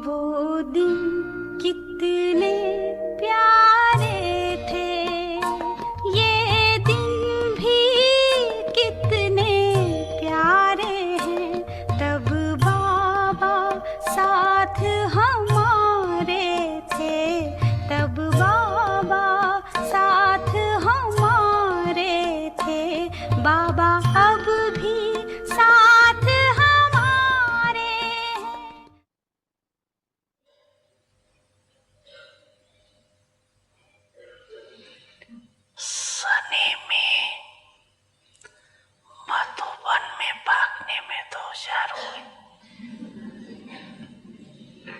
वो दिन कितने प्यारे थे, ये दिन भी कितने प्यारे हैं। तब बाबा साथ हमारे थे, तब बाबा साथ हमारे थे। बाबा अब भी साथ हमारे हैं। सनी में मधुबन में भागने में 2000 हुए।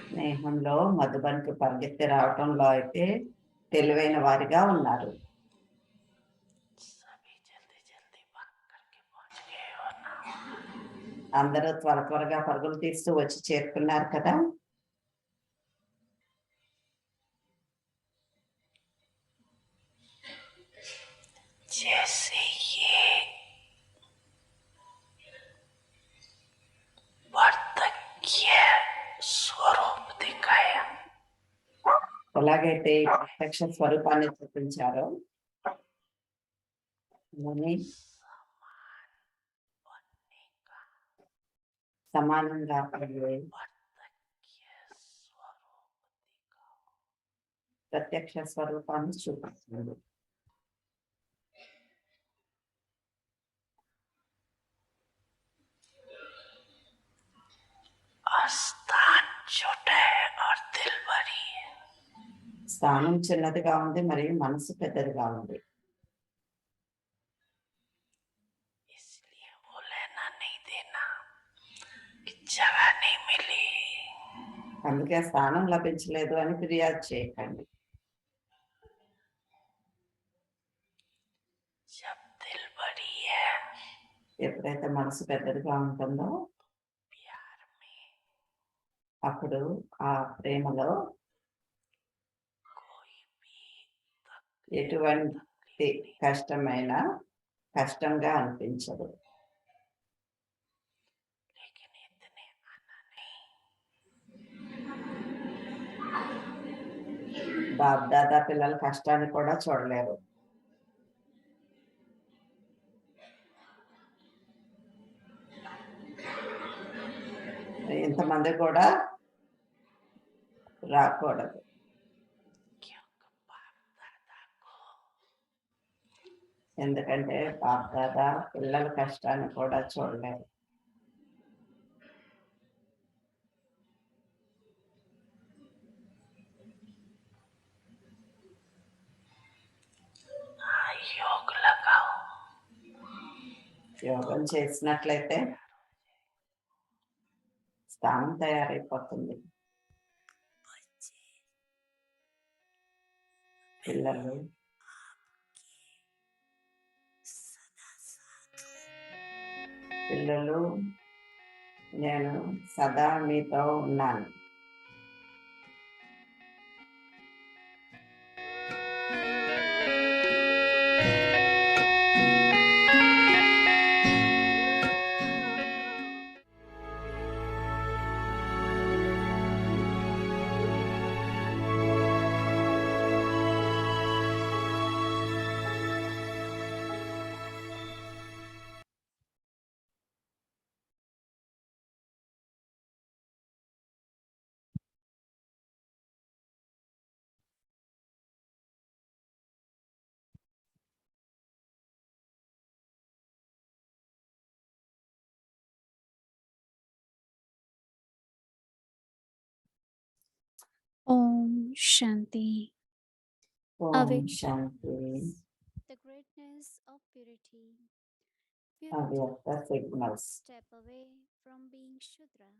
స్నేహంలో మధుబన్కి పరిగెత్తి రావటంలో అయితే తెలివైన వారిగా ఉన్నారు. అందరూ త్వరగా పరుగులు తీస్తూ వచ్చి చేరుకున్నారు కదా. जैसे ये वार्धक्य स्वरूप दिखाया, ఎలాగైతే ప్రత్యక్ష స్వరూపాన్ని చూపించారో సమానంగా ప్రత్యక్ష స్వరూపాన్ని చూపిస్తుంది. स्थान छोटा है और दिल बड़ी है. స్థానం చిన్నదిగా ఉంది మరియు మనసు పెద్దదిగా ఉంది. इसलिए वो लेना नहीं देना, जगह नहीं मिली, అందుకే స్థానం లభించలేదు అని ఫిర్యాదు చేయకండి. जब दिल बड़ी है, ఎప్పుడైతే మనసు పెద్దదిగా ఉంటుందో అప్పుడు ఆ ప్రేమలో ఎటువంటి కష్టంగా అనిపించదు. బాప్ దాదా పిల్లల కష్టాన్ని కూడా చూడలేరు. ఇంతమంది కూడా రాకూడదు. ఎందుకంటే బాప్ దాదా పిల్లల కష్టాన్ని కూడా చూడలేరు. యోగం చేసినట్లయితే స్థానం తయారైపోతుంది. పిల్లలు నేను సదా మీతో ఉన్నాను. Om Shanti. Om Shanti. The greatness of purity. Avyakt signals. Step away from being Shudra.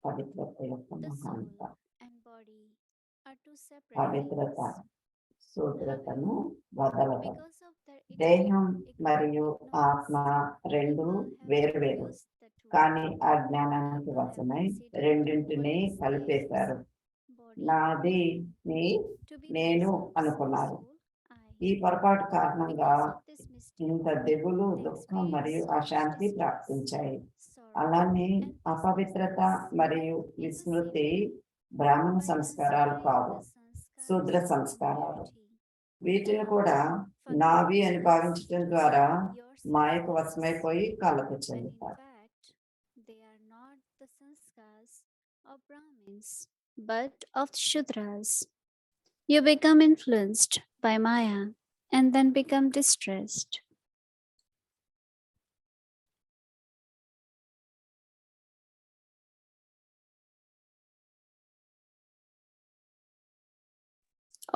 పవిత్రత యొక్క The soul మహాంత. and body are two separate పవిత్రత things. శూద్రతను వదలడం. Because of their దేహం ignorance, మరియు ఆత్మ రెండు వేరు, కానీ ఆ జ్ఞానానికి వశమై రెండింటినీ కలిపేశారు. నాది నేను అనుకున్నారు. ఈ పొరపాటు కారణంగా Because of this mistake, ఇంత దిగులు, they దుఃఖం మరియు experience so much అశాంతి distress, ప్రాప్తించాయి. sorrow, అలానే and అపవిత్రత restlessness. మరియు In the same విస్మృతి way, బ్రాహ్మణ by సంస్కారాలు considering కావు, the శూద్ర sanskars of సంస్కారాలు. purity, వీటిని dharma, కూడా నావి అని forgiveness, భావించడం ద్వారా your మాయకు selflessness, వశమైపోయి కళ్ళకు when in చెందుతారు. fact they are not the sanskars of Brahmins but of Shudras. You become influenced by Maya and then become distressed.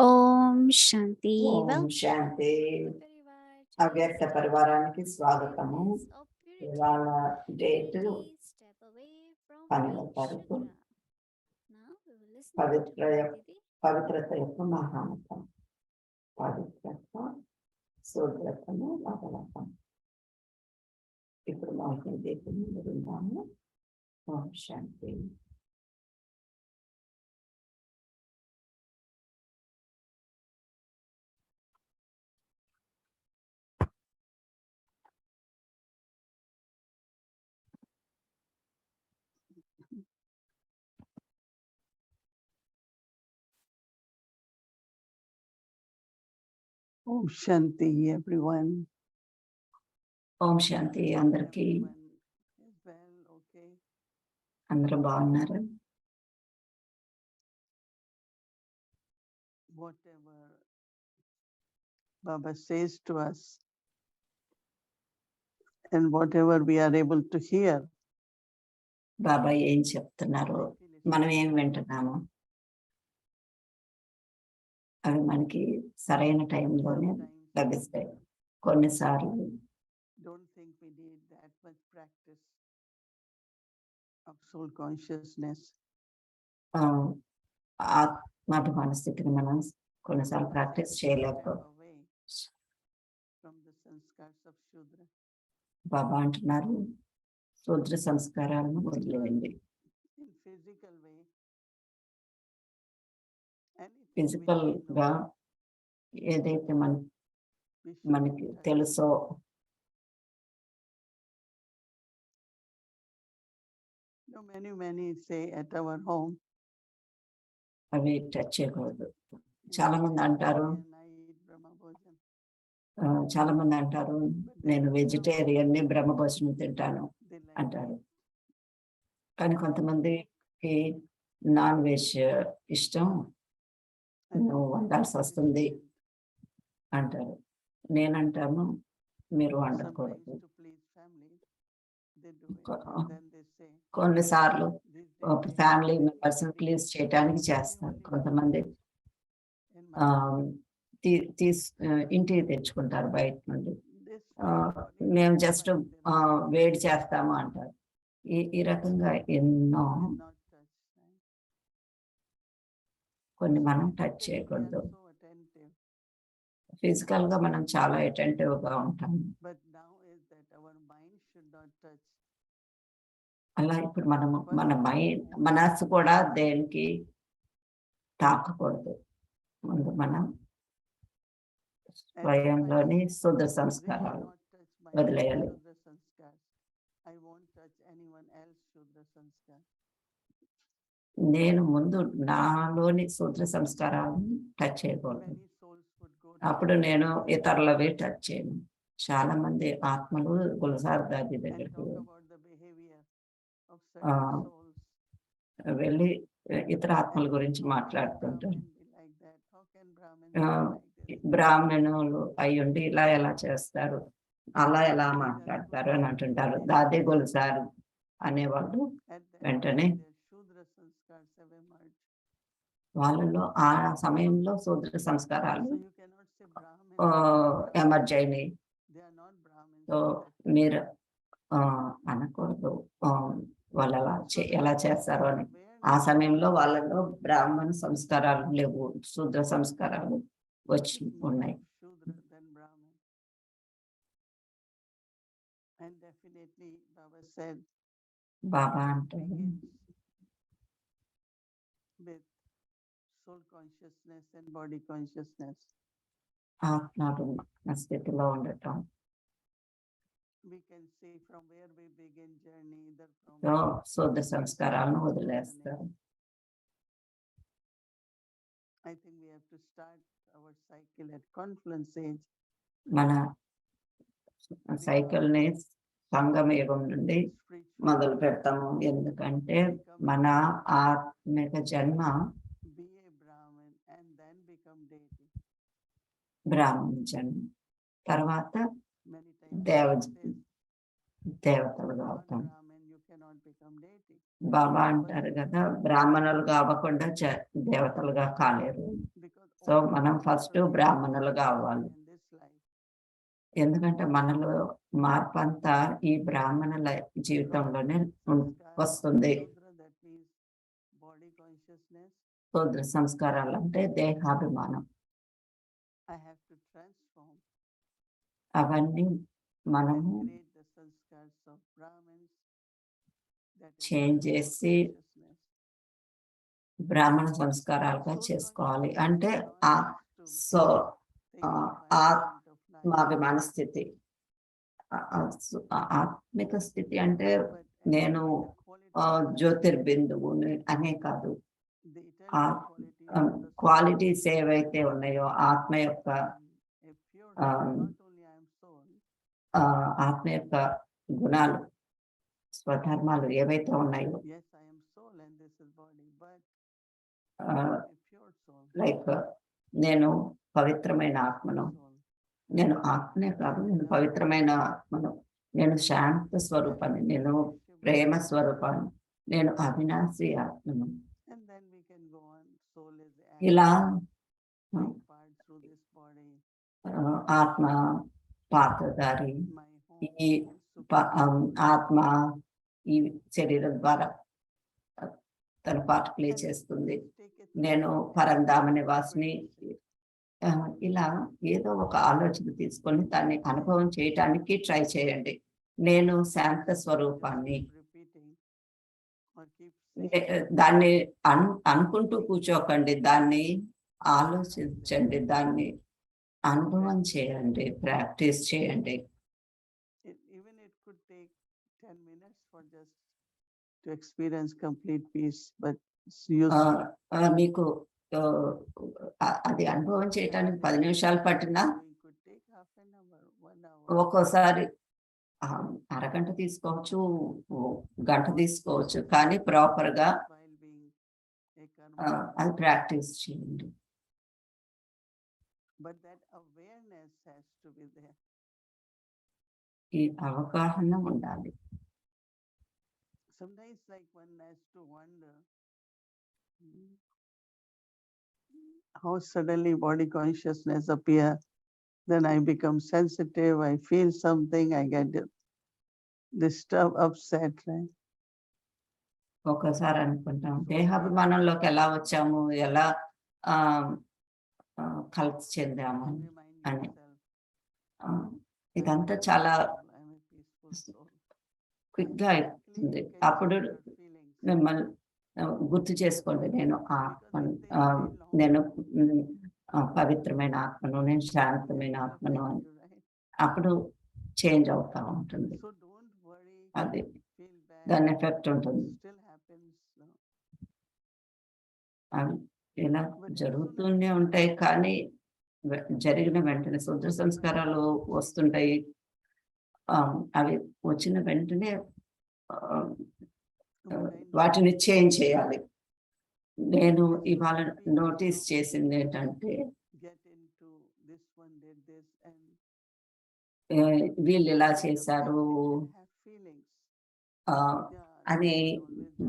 Om Shanti. Om Shanti. Parivar, అవ్యక్త today's పరివారానికి topic, స్వాగతము. greatness of purity. ఇవాళ date Unity, step away from 12వ being తారీఖు. Shudra. Now we will listen to Pavitra Didi. పవిత్రత యొక్క మహానతం. పవిత్రత, శూద్రతను మొదలతం. ఇప్పుడు మోహిని దీపిని విందాము. ఓం Shanti. Om Shanti, everyone. ఓం శాంతి అందరికీ. Everyone is well, okay? అందరూ బాగున్నారు. Whatever Baba says to us and whatever we are able to hear, బాబా ఏం చెప్తున్నారో, మనం ఏం వింటున్నామో అవి మనకి సరైన టైంలోనే లభిస్తాయి. కొన్నిసార్లు don't think we need that much practice of soul consciousness. ఆత్మాభిమాన స్థితిని మనం కొన్నిసార్లు ప్రాక్టీస్ చేయలేకపో. Away from the sanskars of Shudra. Baba అంటున్నారు, శూద్ర సంస్కారాలను వదిలేయండి. In physical way, ఫిజికల్ గా ఏదైతే మనకి తెలుసో many say at our home, అవి టచ్ చేయకూడదు. చాలా మంది అంటారు, నేను వెజిటేరియన్ని, బ్రహ్మభోజనం తింటాను అంటారు. కానీ కొంతమందికి నాన్ వెజ్ ఇష్టం, నువ్వు వండాల్సి వస్తుంది అంటారు. నేనంటాను, మీరు వండకూడదు. కొన్నిసార్లు ఫ్యామిలీ మెంబర్స్ ప్లీజ్ చేయడానికి చేస్తారు. కొంతమంది ఇంటికి తెచ్చుకుంటారు బయట నుండి. మేము జస్ట్ వేడి చేస్తాము అంటారు. ఈ రకంగా ఎన్నో కొన్ని మనం టచ్ చేయకూడదు. ఫిజికల్ గా మనం చాలా అటెంటివ్ గా ఉంటాము. అలా ఇప్పుడు మన మనస్సు కూడా దేనికి తాకకూడదు. ముందు మనం స్వయంలోని శుద్ధ సంస్కారాలు వదిలేయాలి. నేను ముందు నాలోని శూద్ర సంస్కారాలను టచ్ చేయకూడదు. అప్పుడు నేను ఇతరులవి టచ్ చేయను. చాలా మంది ఆత్మలు గుల్సార్ దాది దగ్గరికి వెళ్ళి ఇతర ఆత్మల గురించి మాట్లాడుతుంటారు. బ్రాహ్మణులు అయ్యుండి ఇలా ఎలా చేస్తారు, అలా ఎలా మాట్లాడతారు అని అంటుంటారు. దాది గుల్సార్ అనేవాళ్ళు వెంటనే వాళ్ళలో ఆ సమయంలో శూద్ర సంస్కారాలు ఎమర్జ్ అయినాయి. సో మీరు అనకూడదు వాళ్ళు ఎలా చేస్తారు అని. ఆ సమయంలో వాళ్ళలో బ్రాహ్మణ సంస్కారాలు లేవు, శూద్ర సంస్కారాలు వచ్చి ఉన్నాయి. బాబా అంటారు, with soul consciousness and body consciousness. ఆత్మాభిమాన స్థితిలో ఉండటం. We can see from where we begin journey, either from so శుద్ధ సంస్కారాలను వదిలేస్తారు. I think we have to start our cycle at confluence age. మన సైకిల్ ని సంగమ యుగం నుండి మొదలు పెడతాము. ఎందుకంటే మన ఆత్మిక జన్మ Be a Brahmin and then become deity. బ్రాహ్మణ జన్మ తర్వాత Many times దేవ it says, దేవతలుగా not అవుతాం. Brahmin, you cannot become deity. బాబా అంటారు కదా, బ్రాహ్మణులుగా అవ్వకుండా దేవతలుగా కాలేరు. Because సో all మనం the ఫస్ట్ transformation బ్రాహ్మణులుగా అవ్వాలి. in this life, ఎందుకంటే మనలో మార్పు అంతా ఈ బ్రాహ్మణుల జీవితంలోనే వస్తుంది. Shudra, that means body consciousness. శూద్ర సంస్కారాలు అంటే దేహాభిమానం. I have to transform అవన్నీ and మనము create the sanskars of Brahmins. That is change pure చేసి consciousness. బ్రాహ్మణ సంస్కారాలుగా చేసుకోవాలి. అంటే ఆ so Think of enlightenment of life. ఆత్మాభిమాన స్థితి, ఆత్మిక స్థితి అంటే But నేను the quality of life, జ్యోతిర్బిందువుని అనే కాదు. the eternal quality of the soul, qualities ఏవైతే ఉన్నాయో ఆత్మ యొక్క a pure soul, not only I am soul, ఆత్మ యొక్క గుణాలు, స్వధర్మాలు ఏవైతే ఉన్నాయో, yes, I am soul and this is body, but ఆ, a pure soul. లైక్ నేను పవిత్రమైన ఆత్మను, soul. నేను ఆత్మనే కాదు, నేను పవిత్రమైన ఆత్మను, నేను శాంత స్వరూపాన్ని, నేను ప్రేమ స్వరూపాన్ని, నేను అవినాశి ఆత్మను. And then we can go on. Soul is ఇలా playing part through this body. ఆత్మ పాత్రధారి, My ఈ home is ఆత్మ ఈ శరీరం ద్వారా తన పార్ట్ ప్లే చేస్తుంది. నేను పరంధామ నివాసిని. ఇలా ఏదో ఒక ఆలోచన తీసుకొని దాన్ని అనుభవం చేయటానికి ట్రై చేయండి. నేను శాంత స్వరూపాన్ని, దాన్ని అనుకుంటూ కూర్చోకండి, దాన్ని ఆలోచించండి, దాన్ని అనుభవం చేయండి, ప్రాక్టీస్ చేయండి. Even it could take 10 minutes for just to experience complete peace, but మీకు అది అనుభవం చేయటానికి 10 నిమిషాలు పట్టినా, ఒక్కోసారి అరగంట తీసుకోవచ్చు, గంట తీసుకోవచ్చు, కానీ ప్రాపర్ గా అది ప్రాక్టీస్ చేయండి. ఈ అవగాహన ఉండాలి. Sometimes like one has to wonder how suddenly body consciousness appear. Then I become sensitive, I feel something, I get disturbed, upset, right? ఒకసారి అనుకుంటాం దేహాభిమానంలోకి ఎలా వచ్చాము, ఎలా కలత చెందాము అని. ఇదంతా చాలా క్విక్ గా అవుతుంది. అప్పుడు మిమ్మల్ని గుర్తు చేసుకోండి, నేను ఆత్మను, నేను పవిత్రమైన ఆత్మను, నేను శాంతమైన ఆత్మను అని. అప్పుడు చేంజ్ అవుతా ఉంటుంది. అది దాని ఎఫెక్ట్ ఉంటుంది. ఇలా జరుగుతూనే ఉంటాయి, కానీ జరిగిన వెంటనే శుద్ర సంస్కారాలు వస్తుంటాయి. అవి వచ్చిన వెంటనే వాటిని చేంజ్ చేయాలి. నేను ఇవాళ నోటీస్ చేసింది ఏంటంటే, వీళ్ళు ఇలా చేశారు అని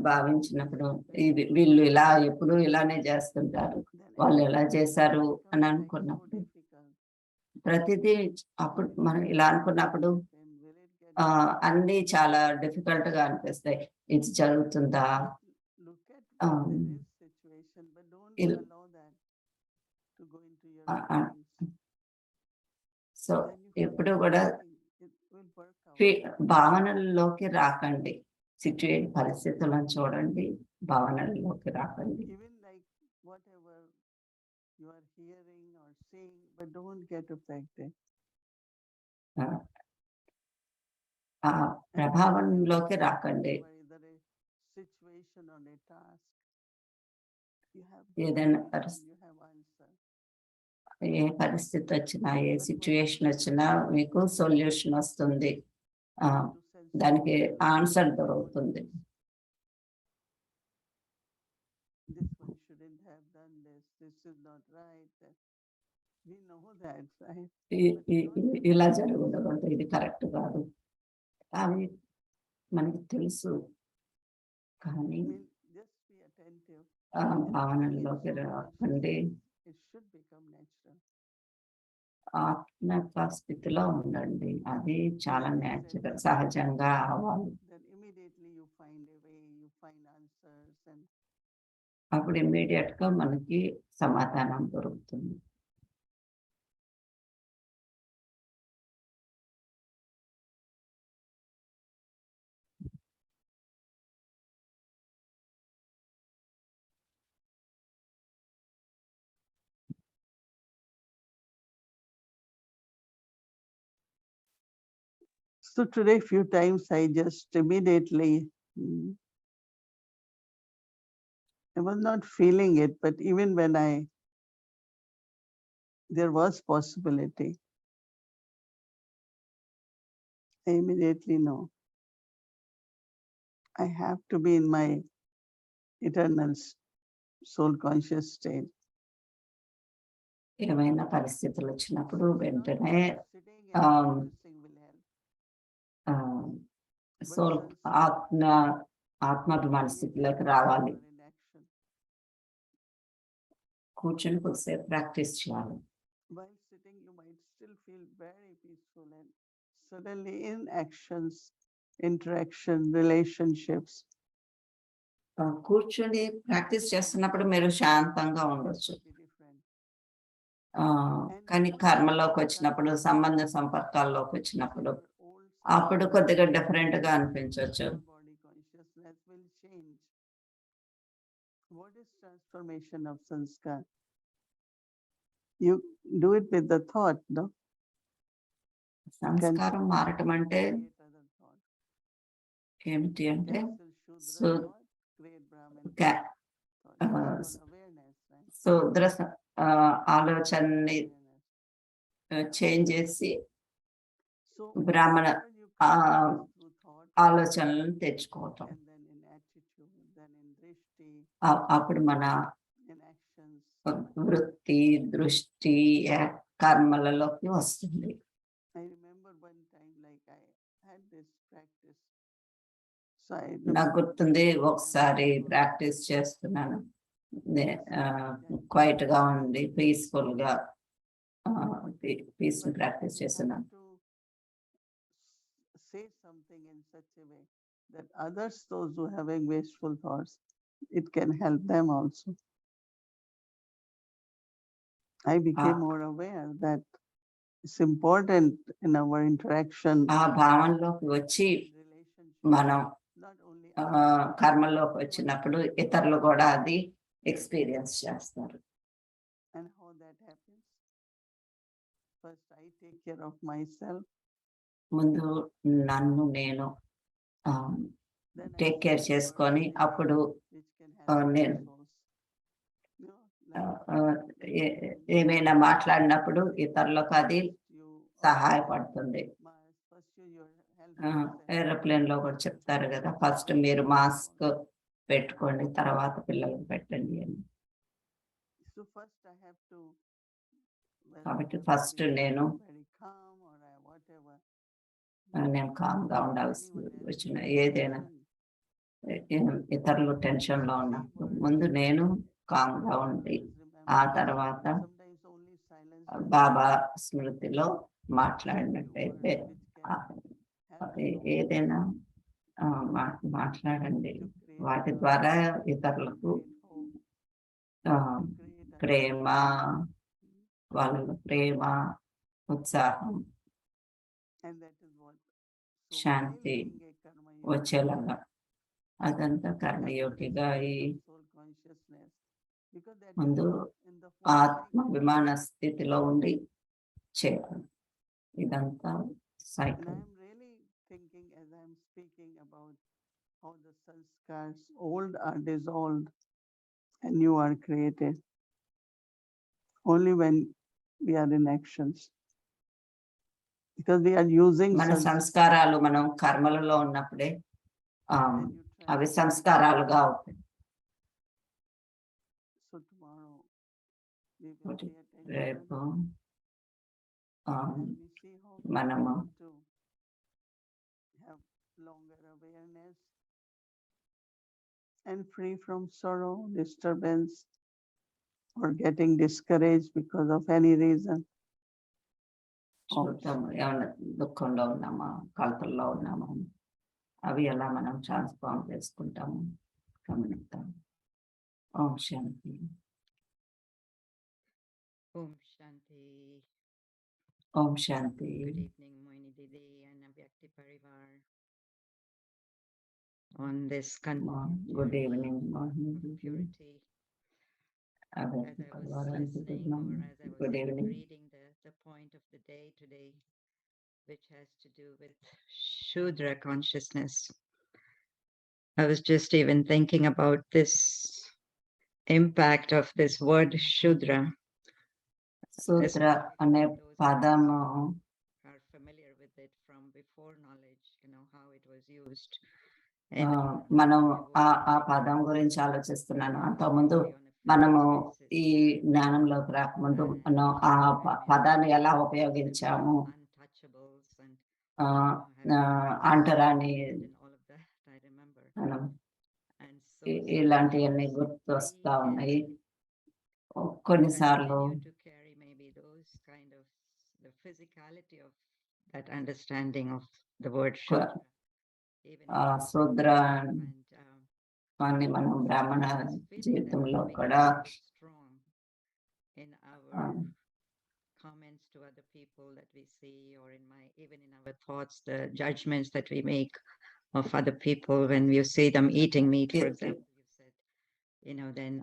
భావించినప్పుడు, వీళ్ళు ఇలా ఎప్పుడు ఇలానే చేస్తుంటారు, వాళ్ళు ఎలా చేశారు అని అనుకున్నప్పుడు, ప్రతిదీ అప్పుడు మనం ఇలా అనుకున్నప్పుడు అన్నీ చాలా డిఫికల్ట్ గా అనిపిస్తాయి. ఇది జరుగుతుందా, సో ఎప్పుడు కూడా భావనల్లోకి రాకండి. పరిస్థితులను చూడండి, భావనల్లోకి రాకండి. You are hearing or seeing, but don't get affected. ఆ ప్రభావంలోకి రాకండి. Either a situation or a task, you have ఏదైనా you have answer. ఏ పరిస్థితి వచ్చినా, ఏ సిచ్యువేషన్ వచ్చినా మీకు సొల్యూషన్ వస్తుంది, దానికి ఆన్సర్ దొరుకుతుంది. This one shouldn't have done this. This is not right. We know that, right? ఇలా జరగకూడదు, ఇది కరెక్ట్ కాదు, అవి మనకి తెలుసు. కానీ just be attentive. భావనలోకి రాకండి. It should become natural. ఆత్మ స్థితిలో ఉండండి, అది చాలా నేచురల్, సహజంగా అవ్వాలి. Then immediately you find a way, you find answers, and అప్పుడు ఇమ్మీడియట్ గా మనకి సమాధానం దొరుకుతుంది. so today few times I just immediately I was not feeling it, but even when there was possibility, I immediately know I have to be in my eternal soul conscious state. ఏమైనా పరిస్థితులు వచ్చినప్పుడు వెంటనే soul ఆత్మాభిమాన స్థితిలోకి రావాలి. కూర్చొని కొద్దిసేపు practice చేయాలి. While sitting, you might still feel very peaceful, and suddenly in actions, interaction, relationships, కూర్చొని ప్రాక్టీస్ చేస్తున్నప్పుడు మీరు శాంతంగా ఉండొచ్చు, కానీ కర్మలోకి వచ్చినప్పుడు, సంబంధ సంపర్కాల్లోకి వచ్చినప్పుడు అప్పుడు కొద్దిగా డిఫరెంట్ గా అనిపించవచ్చు. What is transformation of sanskar? You do it with the thought, no? సంస్కారం మారటం అంటే ఏమిటి అంటే శూద్ర ఆలోచనని చేంజ్ చేసి బ్రాహ్మణ ఆలోచనలను తెచ్చుకోవటం. అప్పుడు మన వృత్తి, దృష్టి, కర్మలలోకి వస్తుంది. నాకు గుర్తుంది, ఒకసారి ప్రాక్టీస్ చేస్తున్నాను, క్వైట్ గా ఉండి పీస్ఫుల్ గా పీస్ ప్రాక్టీస్ చేస్తున్నాను. Say something in such a way that others, those who having wasteful thoughts, it can help them also. I became more aware that it's important in our interaction. ఆ భావనలోకి వచ్చి మనం కర్మలోకి వచ్చినప్పుడు ఇతరులు కూడా అది experience చేస్తారు. And how that happens? First, I take care of myself. ముందు నన్ను నేను టేక్ కేర్ చేసుకొని అప్పుడు నేను ఏమైనా మాట్లాడినప్పుడు ఇతరులకు అది సహాయపడుతుంది. ఏరోప్లేన్ లో కూడా చెప్తారు కదా, ఫస్ట్ మీరు మాస్క్ పెట్టుకోండి, తర్వాత పిల్లలకు పెట్టండి అని. కాబట్టి ఫస్ట్ నేను కామ్గా ఉండాల్సి వచ్చిన ఏదైనా ఇతరులు టెన్షన్ లో ఉన్నప్పుడు ముందు నేను కామ్గా ఉండి ఆ తర్వాత బాబా స్మృతిలో మాట్లాడినట్టయితే ఏదైనా మాట్లాడండి, వాటి ద్వారా ఇతరులకు ప్రేమ, వాళ్ళ ప్రేమ, ఉత్సాహం, శాంతి వచ్చేలాగా అదంతా కర్మయోగిగా ఈ because that is ముందు in the whole thing. ఆత్మాభిమాన స్థితిలో ఉండి చేయాలి. ఇదంతా And cycle. I'm really thinking as I'm speaking about how the sanskars old are dissolved and new are created only when we are in actions. Because we are using మన సంస్కారాలు మనం కర్మలలో ఉన్నప్పుడే అవి సంస్కారాలుగా అవుతాయి. So tomorrow we will pay attention రేపు and we see how we మనము want to have longer awareness and free from sorrow, disturbance, or getting discouraged because of any reason. చూద్దాము ఏమైనా దుఃఖంలో ఉన్నామా, కలతల్లో ఉన్నామా, అవి ఎలా మనం ట్రాన్స్ఫార్మ్ చేసుకుంటాము గమనిద్దాం. Om Shanti. Om Shanti. Om Shanti. Good evening, Mohini Didi and Vyakti Parivar. On this good evening Mohini of Didi. purity, as I was listening or as I good was evening. reading the point of the day today, which has to do with Shudra consciousness, I was just even thinking about this impact of this word Shudra. శూద్ర అనే పదము Are familiar with it from before knowledge, how it was used. మనం ఆ పదం గురించి ఆలోచిస్తున్నాను. అంతకుముందు మనము ఈ జ్ఞానంలోకి రాకముందు మనం ఆ పదాన్ని ఎలా ఉపయోగించాము, అంటరాని మనం ఇలాంటివన్నీ గుర్తు వస్తా ఉన్నాయి. కొన్నిసార్లు the physicality of that understanding of the word శూద్ర అని మనం బ్రాహ్మణ జీవితంలో కూడా in our comments to other people that we see, or even in our thoughts, the judgments that we make of other people when you see them eating meat, for example, you said, then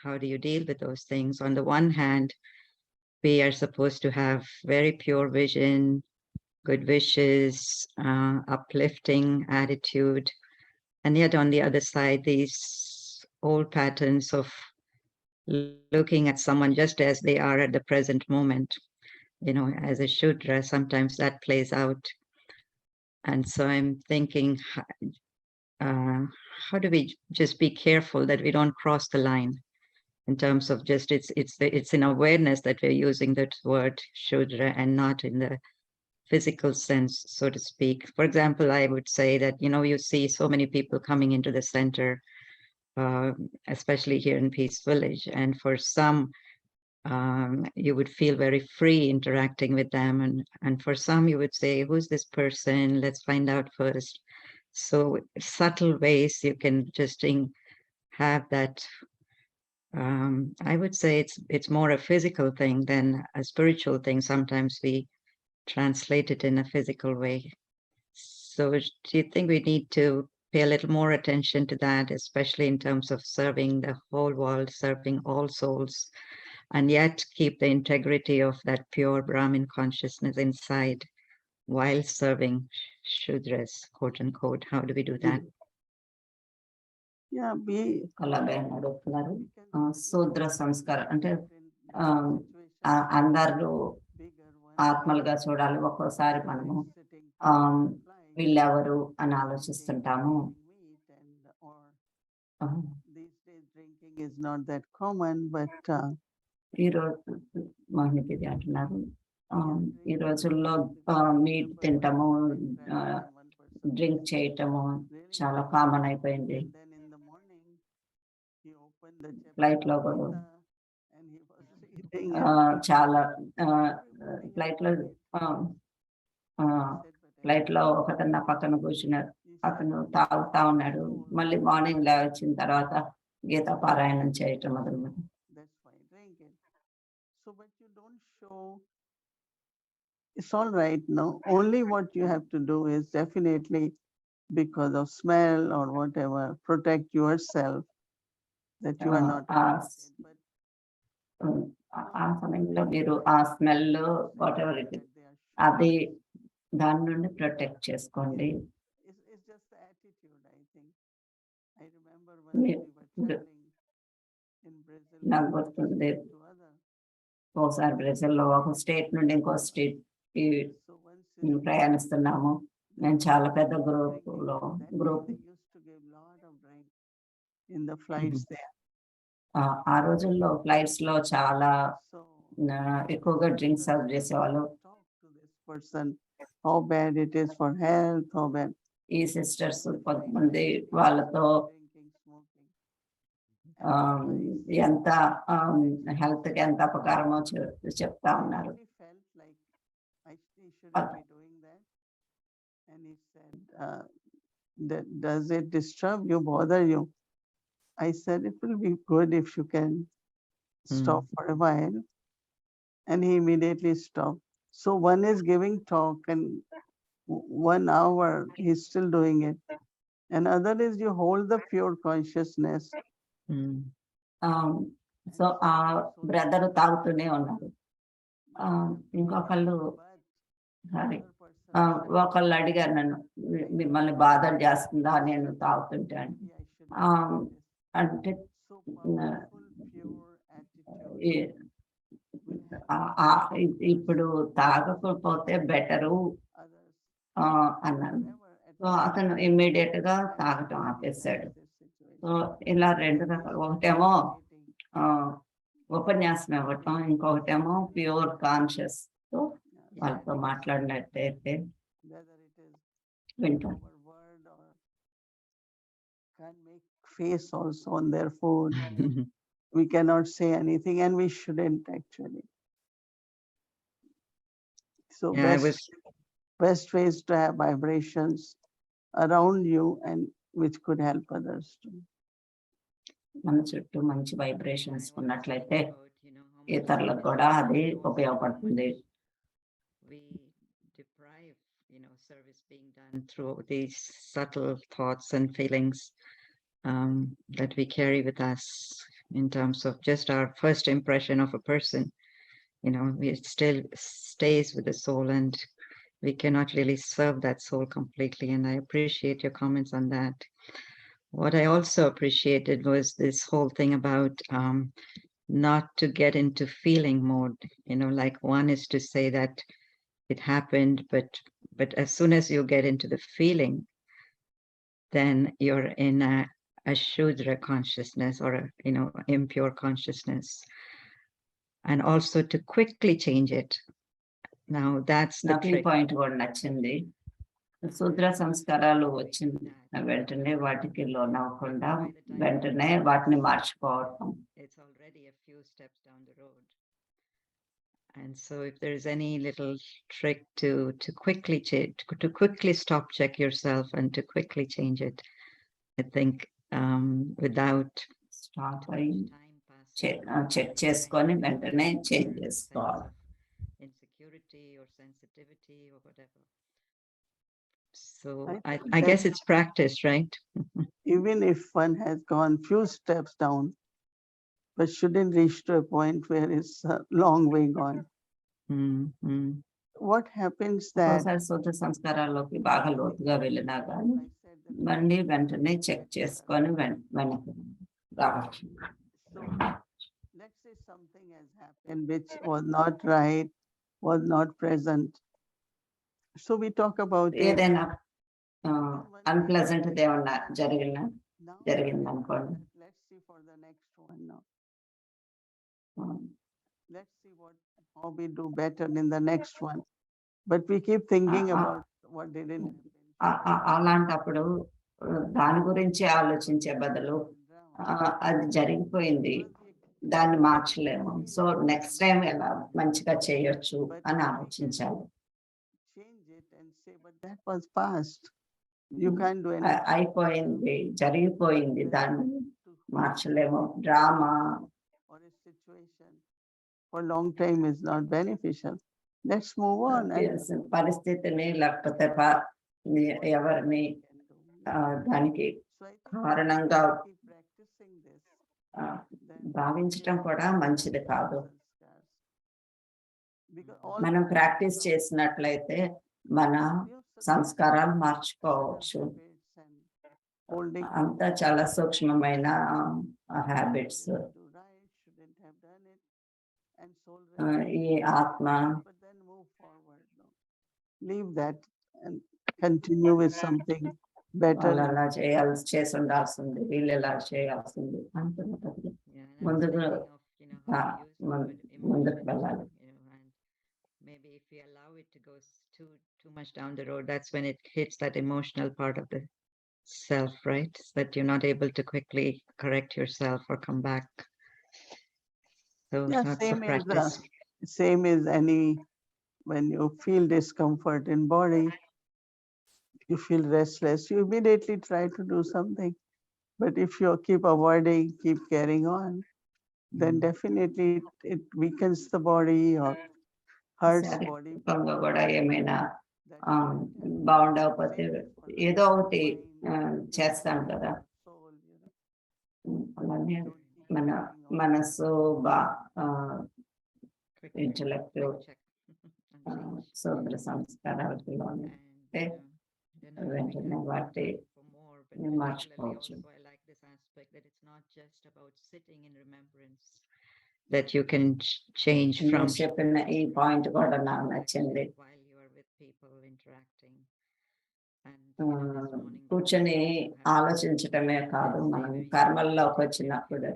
how do you deal with those things? On the one hand, we are supposed to have very pure vision, good wishes, uplifting attitude. And yet on the other side, these old patterns of looking at someone just as they are at the present moment, as a Shudra, sometimes that plays out. And so I'm thinking, how do we just be careful that we don't cross the line in terms of just it's in awareness that we're using that word Shudra and not in the physical sense, so to speak. For example, I would say that, you see so many people coming into the center, especially here in Peace Village. And for some, you would feel very free interacting with them. And for some, you would say, who's this person? Let's find out first. So subtle ways you can just have that. I would say it's more a physical thing than a spiritual thing. Sometimes we translate it in a physical way. So do you think we need to pay a little more attention to that, especially in terms of serving the whole world, serving all souls, and yet keep the integrity of that pure Brahmin consciousness inside while serving Shudras, quote unquote? How do we do that? Yeah, అలాగే అడుగుతున్నారు. శూద్ర సంస్కారం అంటే అందరూ ఆత్మలుగా చూడాలి. ఒక్కోసారి మనము వీళ్ళెవరు అని ఆలోచిస్తుంటాము. is not that common, but ఈరోజు మోహిని అంటున్నారు, ఈ రోజుల్లో మీట్ తింటాము, డ్రింక్ చేయటము చాలా కామన్ అయిపోయింది. ఫ్లైట్ లో కూడా చాలా ఫ్లైట్ లో ఒకతను పక్కన కూర్చున్నాడు, అతను తాగుతా ఉన్నాడు. మళ్ళీ మార్నింగ్ లేచిన తర్వాత గీతా పారాయణం చేయటం మొదలు. So, but you don't show, it's all right, no? Only what you have to do is definitely, because of smell or whatever, protect yourself that you are not ఆ affected, but ఆ సమయంలో మీరు ఆ smell what ever it that they are అది దాని నుండి protect చేసుకోండి. it's just the attitude, I think. I remember once Yeah. we were traveling in Brazil నాకు from one గుర్తుంది state to other. ఒకసారి బ్రెజిల్లో ఒక స్టేట్ నుండి ఇంకో స్టేట్ కి So once in ప్రయాణిస్తున్నాము. మేము చాలా పెద్ద గ్రూప్ లో group they used to give lot of drink in the flights there. ఆ రోజుల్లో ఫ్లైట్స్ లో చాలా So ఎక్కువగా డ్రింక్స్ సర్వ్ చేసేవాళ్ళు. talk to this person how bad it is for health, how bad ఈ సిస్టర్స్ కొంతమంది వాళ్ళతో drinking, smoking. ఎంత హెల్త్ కి ఎంత అపకారమో చెప్తా I ఉన్నారు. really felt like I shouldn't be doing that. And he said, that does it disturb you, bother you? I said, it will be good if you can stop for a while. And he immediately stopped. So one is giving talk and 1 hour he's still doing it. And other is you hold the pure consciousness. So ఆ brother తాగుతూనే ఉన్నారు. ఇంకొకళ్ళు sorry ఒకళ్ళు అడిగారు నన్ను, మిమ్మల్ని బాధలు చేస్తుందా నేను తాగుతుంటే అని. అంటే ఇప్పుడు తాగకపోతే బెటరు అన్నాను. సో అతను ఇమ్మీడియట్ గా తాగటం ఆపేశాడు. సో ఇలా రెండు రకాలు, ఒకటేమో ఉపన్యాసం ఇవ్వటం, ఇంకొకటేమో ప్యూర్ కాన్షియస్ తో వాళ్ళతో మాట్లాడినట్టయితే వింటాం. Can make face also on their food. We cannot say anything and we shouldn't actually. So best ways to have vibrations around you and which could help others too. మన చుట్టూ మంచి vibrations ఉన్నట్లయితే ఇతరులకు కూడా అది ఉపయోగపడుతుంది. We deprive, service being done through these subtle thoughts and feelings that we carry with us in terms of just our first impression of a person. It still stays with the soul and we cannot really serve that soul completely. And I appreciate your comments on that. What I also appreciated was this whole thing about not to get into feeling mode, like one is to say that it happened, but as soon as you get into the feeling, then you're in a Shudra consciousness or impure consciousness. And also to quickly change it. Now that's the trick. Point కూడా నచ్చింది. శూద్ర సంస్కారాలు వచ్చిన వెంటనే వాటికి లోనవ్వకుండా వెంటనే వాటిని మార్చుకోవటం. It's already a few steps down the road. And so if there's any little trick to quickly change, to quickly stop check yourself and to quickly change it, I think without start అయ్యి check చేసుకొని వెంటనే change చేసుకోవాలి. Insecurity or sensitivity or whatever. So I guess it's practice, right? Even if one has gone few steps down, but shouldn't reach to a point where it's a long way gone. What happens that శూద్ర సంస్కారాల్లోకి బాగా లోతుగా వెళ్ళినా కానీ మళ్ళీ వెంటనే check చేసుకొని వెనక్కి రావచ్చు. let's say something has happened which was not right, was not present. So we talk about ఏదైనా అన్ప్లెజెంట్ ఏమన్నా జరిగింది అనుకోండి. Let's see for the next one now. Let's see how we do better in the next one. But we keep thinking about what didn't happen. అలాంటప్పుడు దాని గురించి ఆలోచించే బదులు అది జరిగిపోయింది, దాన్ని మార్చలేము, సో నెక్స్ట్ టైం ఎలా మంచిగా చేయొచ్చు అని ఆలోచించాలి. Change it and say, but that was past. You can't do anything. అయిపోయింది, జరిగిపోయింది, దాన్ని మార్చలేము. Drama or a situation for a long time is not beneficial. Let's move on. పరిస్థితిని లేకపోతే ఎవరిని దానికి కారణంగా Keep practicing this. భావించటం కూడా మంచిది కాదు. Because మనం ప్రాక్టీస్ చేసినట్లయితే మన సంస్కారాలు మార్చుకోవచ్చు. అంతా చాలా సూక్ష్మమైన హ్యాబిట్స్. ఈ ఆత్మ leave that and continue with something better. వాళ్ళు అలా చేసి ఉండాల్సింది, వీళ్ళు ఎలా చేయాల్సింది అంటున్నది. Yeah, and I was ముందుకు thinking of, how we use the word ముందుకు emotion, వెళ్ళాలి. and maybe if we allow it to go too much down the road, that's when it hits that emotional part of the self, right? So that you're not able to quickly correct yourself or come back. So Yeah, lots of practice. same as any, when you feel discomfort in body, you feel restless, you immediately try to do something. But if you keep avoiding, keep carrying on, then definitely it weakens the body or hurts body. శారీరకంగా కూడా ఏమైనా బాగుండకపోతే ఏదో ఒకటి చేస్తాం కదా. అలానే మన మనసు ఇంటలెక్టివ్ శూద్ర సంస్కారాలకి అంటే వెంటనే వాటి మార్చుకోవచ్చు. I like this aspect that it's not just about sitting in remembrance, that you can change from చెప్పిన ఈ పాయింట్ కూడా నాకు నచ్చింది. while you are with people interacting. కూర్చొని ఆలోచించటమే కాదు, మనం కర్మల్లోకి వచ్చినప్పుడు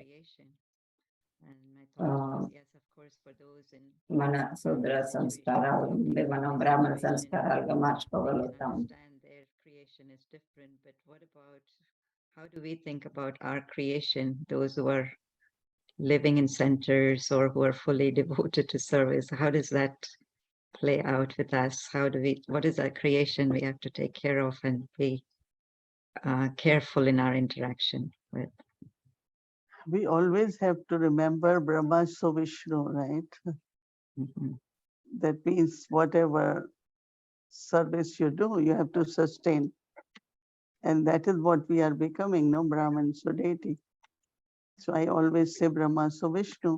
మన శూద్ర సంస్కారాల నుండి మనం బ్రాహ్మణ సంస్కారాలుగా మార్చుకోగలుగుతాం. Creation is different, but what about, how do we think about our creation, those who are living in centers or who are fully devoted to service? How does that play out with us? What is our creation we have to take care of and be careful in our interaction with? We always have to remember Brahma so Vishnu, right? Mm-hmm. That means whatever service you do, you have to sustain. And that is what we are becoming, no? Brahman so deity. So I always say Brahma so Vishnu.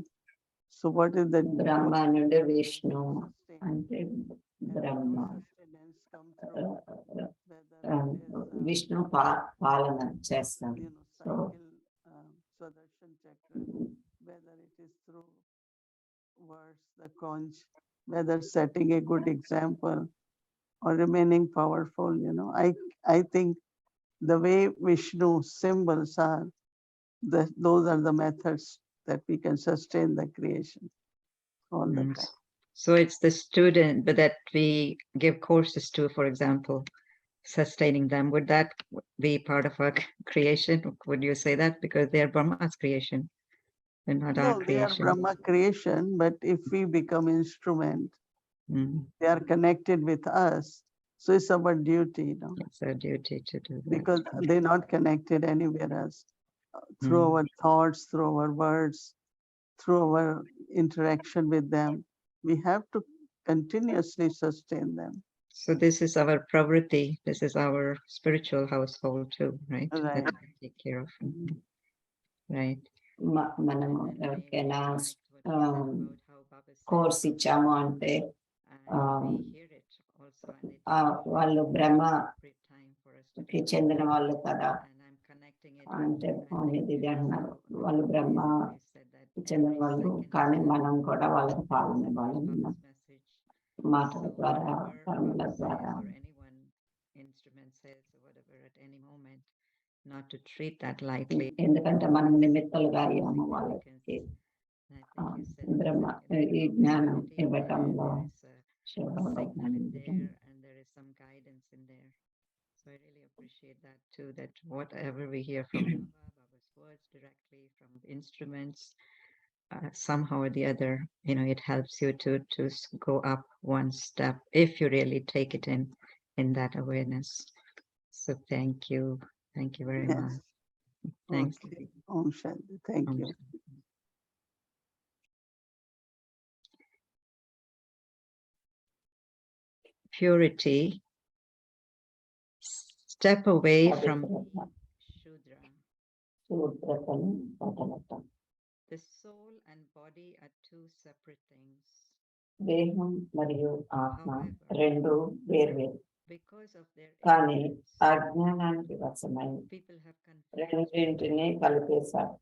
So what is that? Brahma నుండి విష్ణు అంటే బ్రహ్మ, విష్ణు పాలన చేస్తాడు. So Sudarshan chakra, whether it is through words, the conch, whether setting a good example or remaining powerful, I think the way Vishnu symbols are, those are the methods that we can sustain the creation all the time. So it's the student, but that we give courses to, for example, sustaining them. Would that be part of our creation? Would you say that? Because they are Brahma's creation and not our creation. They are Brahma creation, but if we become instrument, they are connected with us. So it's our duty, It's our duty to do that. Because they're not connected anywhere else. Through our thoughts, through our words, through our interaction with them, we have to continuously sustain them. So this is our pravriti. This is our spiritual household too, right? Right. That we take care of. Right. మనము ఎవరికైనా course ఇచ్చాము అంటే వాళ్ళు బ్రహ్మకి చెందిన వాళ్ళు కదా అంటే ఇది అన్నారు. వాళ్ళు బ్రహ్మకి చెందిన వాళ్ళు, కానీ మనం కూడా వాళ్ళకి పాలన ఇవ్వాలి. మాటల ద్వారా, కర్మల ద్వారా. Not to treat that lightly. ఎందుకంటే మనం నిమిత్తలుగా అయ్యాము వాళ్ళకి బ్రహ్మ ఈ జ్ఞానం ఇవ్వటంలో, and there is some guidance in there. So I really appreciate that too, that whatever we hear from Baba's words directly from instruments, somehow or the other, it helps you to go up one step if you really take it in that awareness. So thank you very much. Thanks. Okay. Om Shanti. Thank you. Purity. Step away from Shudra. శూద్రతను వదలటం. The soul and body are two separate things. దేహం మరియు ఆత్మ However, రెండు వేర్వేరు, because of their కానీ ignorance, అజ్ఞానానికి వశమై people have confused. రెండింటినీ కలిపేశారు.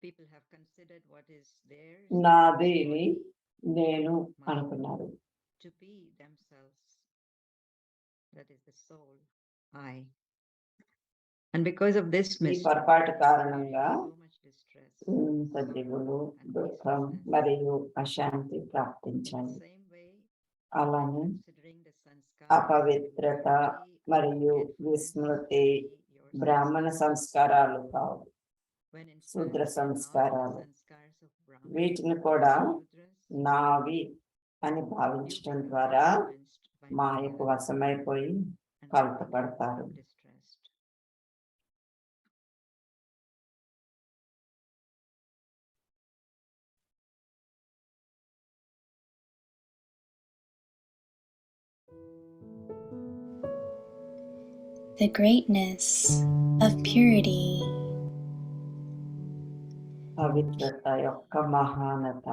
People have considered what is theirs, నాదేని body, నేను mind, అనుకున్నారు. to be themselves. That is the soul, I. And because of this ఈ mistake, పొరపాటు they కారణంగా experience so much distress, ఇంత sorrow, దిగులు, and దుఃఖం restlessness. మరియు అశాంతి In the ప్రాప్తించాయి. same way, అలానే considering the sanskars, అపవిత్రత impurity, మరియు unforgetfulness విస్మృతి to be your బ్రాహ్మణ sanskars, సంస్కారాలు కావు, when in శూద్ర fact they are not the సంస్కారాలు. sanskars of Brahmins వీటిని or కూడా Shudras. నావి అని You భావించడం become ద్వారా influenced by మాయకు Maya వశమైపోయి and కలతపడతారు. become distressed. The greatness of purity పవిత్రత యొక్క మహానత,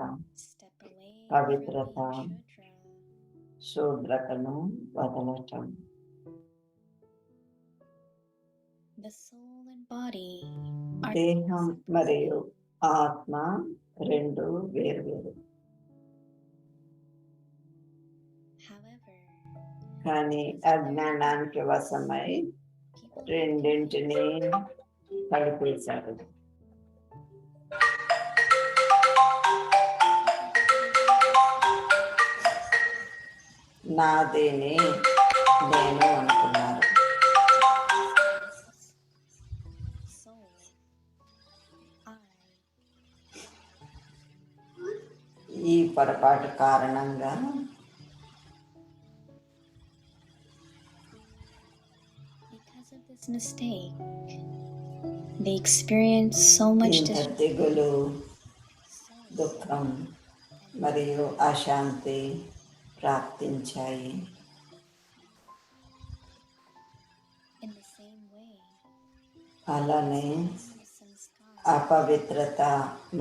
step away పవిత్రత, from being Shudra. శూద్రతను వదలటం. The soul and body are దేహం separate మరియు things. ఆత్మ రెండు వేర్వేరు, However, కానీ because of their అజ్ఞానానికి ignorance, వశమై people have రెండింటినీ confused. కలిపేశారు. నాదేని నేను అనుకున్నారు. Soul, I. ఈ పొరపాటు కారణంగా Because of this mistake, they experience so much ఇంత distress, దిగులు, sorrow, దుఃఖం and మరియు అశాంతి ప్రాప్తించాయి. in the same way, అలానే sanskars అపవిత్రత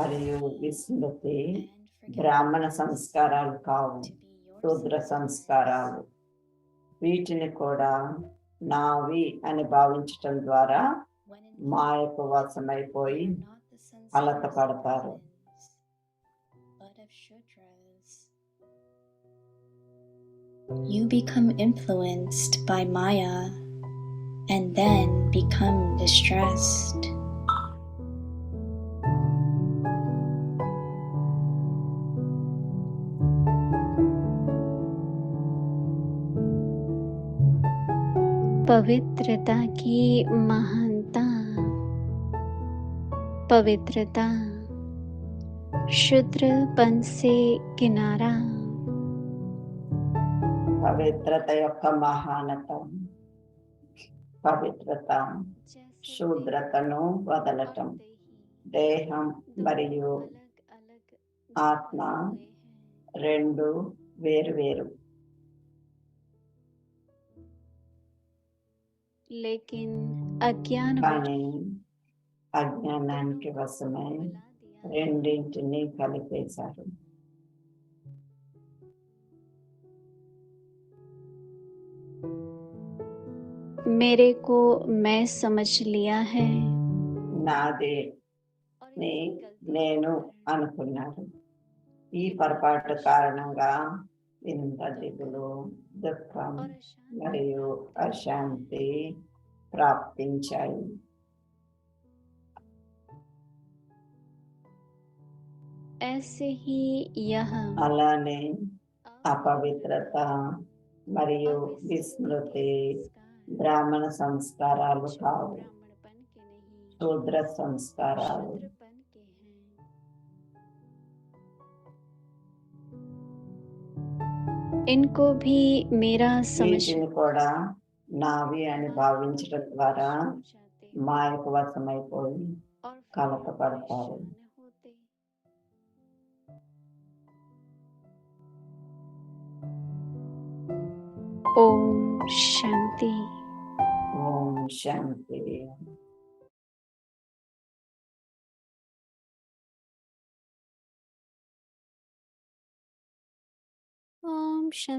మరియు విస్మృతి and బ్రాహ్మణ forgetfulness సంస్కారాలు కావు, to be your శూద్ర sanskars. సంస్కారాలు. వీటిని కూడా నావి అని భావించటం ద్వారా When in fact, మాయకు they వశమైపోయి are not the sanskars of కలతపడతారు. Brahmins, but of Shudras. You become influenced by Maya and then become distressed. पवित्रता की महानता, पवित्रता शुद्रपन से किनारा, పవిత్రత యొక్క మహానతం, పవిత్రత శూద్రతను వదలటం. దేహం మరియు ఆత్మ రెండు వేరువేరు, लेकिन अज्ञान కానీ అజ్ఞానానికి వశమై రెండింటినీ కలిపేశారు. मेरे को मैं समझ लिया है నాదే నేను అనుకున్నాను. ఈ పొరపాటు కారణంగా ఇంత దిగులు, దుఃఖం మరియు అశాంతి ప్రాప్తించాయి. ऐसे ही यह అలానే అపవిత్రత మరియు విస్మృతి బ్రాహ్మణ సంస్కారాలు కావు, ब्राह्मणपन के नहीं, శూద్ర సంస్కారాలు. शूद्रपन के हैं। इनको भी मेरा समझ వీటిని కూడా నావి అని భావించడం ద్వారా जाते మాయకు వశమైపోయి और फिर కలతపడతారు. परेशान होते। ओम शांति। ఓం శాంతి. Shanti.